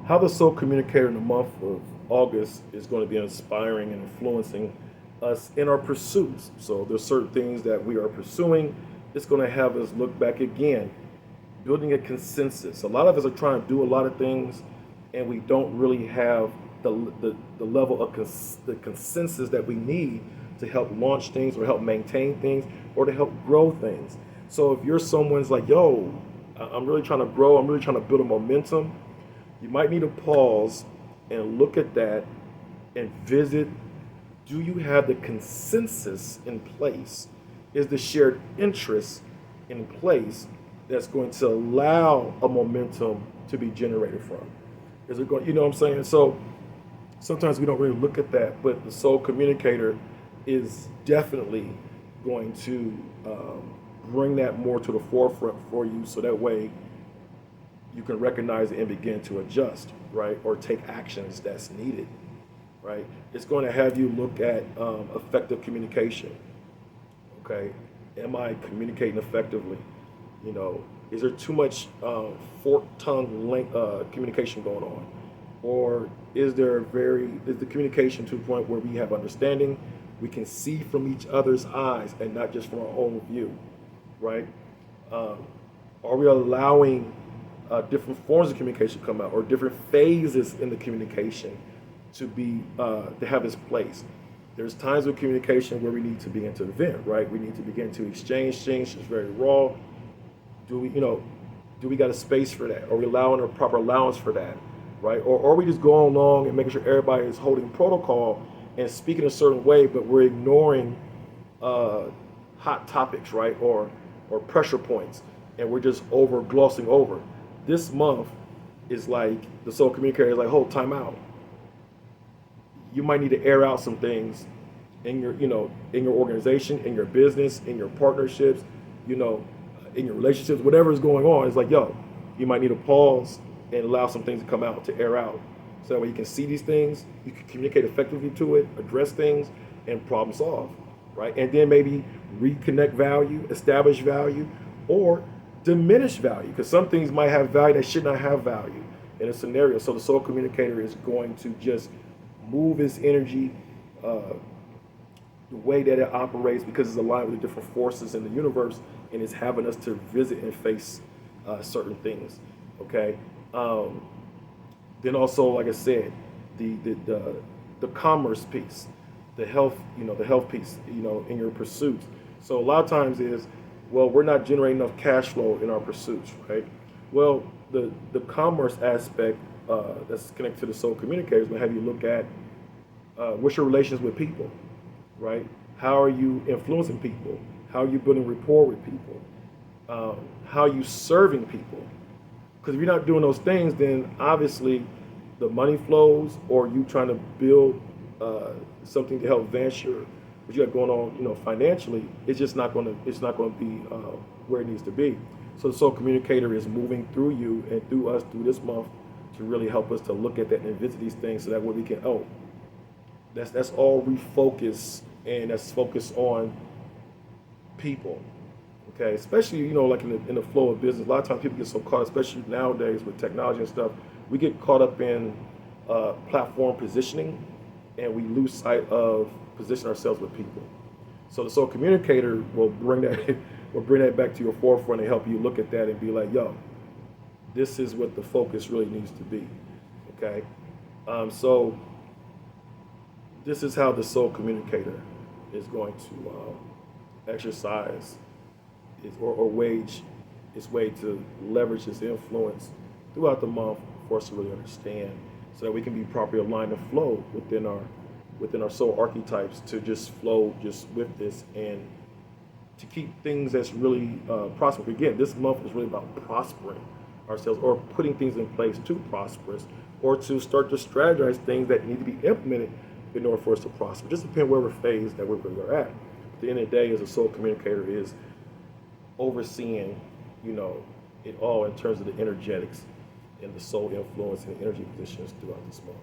how the soul communicator in the month of August is going to be inspiring and influencing us in our pursuits. So there's certain things that we are pursuing. It's going to have us look back again, building a consensus. A lot of us are trying to do a lot of things, and we don't really have the level of the consensus that we need to help launch things or help maintain things or to help grow things. So if you're someone's like, yo, I'm really trying to grow, I'm really trying to build a momentum, you might need to pause and look at that and visit, do you have the consensus in place? Is the shared interest in place that's going to allow a momentum to be generated from? Is it going, you know what I'm saying? So sometimes we don't really look at that, but the soul communicator is definitely going to bring that more to the forefront for you so that way you can recognize it and begin to adjust, right? Or take actions that's needed, right? It's going to have you look at effective communication. Okay, am I communicating effectively? You know, is there too much forked tongue communication going on, or is the communication to a point where we have understanding, we can see from each other's eyes and not just from our own view, right? Um, are we allowing different forms of communication come out, or different phases in the communication to have its place? There's times of communication where we need to begin to vent, right? We need to begin to exchange things. It's very raw. Do we got a space for that? Are we allowing a proper allowance for that, right? Or are we just going along and making sure everybody is holding protocol and speaking a certain way, but we're ignoring uh, hot topics, right? Or pressure points, and we're just over glossing over. This month is like the soul communicator is like, hold, time out. You might need to air out some things in your organization, in your business, in your partnerships, you know, in your relationships, whatever is going on. It's like, yo, you might need to pause and allow some things to come out, to air out. So that way you can see these things, you can communicate effectively to it, address things, and problem solve, right? And then maybe reconnect value, establish value, or diminish value, because some things might have value that should not have value in a scenario. So the soul communicator is going to just move its energy uh, the way that it operates because it's aligned with the different forces in the universe, and it's having us to visit and face certain things. Okay. Um, then also, like I said, the commerce piece, the health piece, in your pursuits. So a lot of times is, well, we're not generating enough cash flow in our pursuits, right? Well, the commerce aspect that's connected to the soul communicator is going to have you look at what's your relations with people, right? How are you influencing people? How are you building rapport with people? How are you serving people? Because if you're not doing those things, then obviously the money flows, or you trying to build something to help advance what you got going on, financially. It's not going to be where it needs to be. So the soul communicator is moving through you and through us through this month to really help us to look at that and visit these things, so that way we can, that's all refocus, and that's focused on people. Okay, especially like in the flow of business. A lot of times people get so caught, especially nowadays with technology and stuff. We get caught up in platform positioning, and we lose sight of position ourselves with people. So the soul communicator will bring that will bring that back to your forefront and help you look at that and be like, yo, this is what the focus really needs to be. Okay, so this is how the soul communicator is going to exercise or wage its way to leverage its influence throughout the month for us to really understand, so that we can be properly aligned and flow within our soul archetypes to just flow just with this, and to keep things that's really prosperous. Again, this month is really about prospering ourselves, or putting things in place to prosper us, or to start to strategize things that need to be implemented in order for us to prosper. Just depending where we're phased that we're at. At the end of the day, as a soul communicator is overseeing, it all in terms of the energetics and the soul influence and energy positions throughout this month.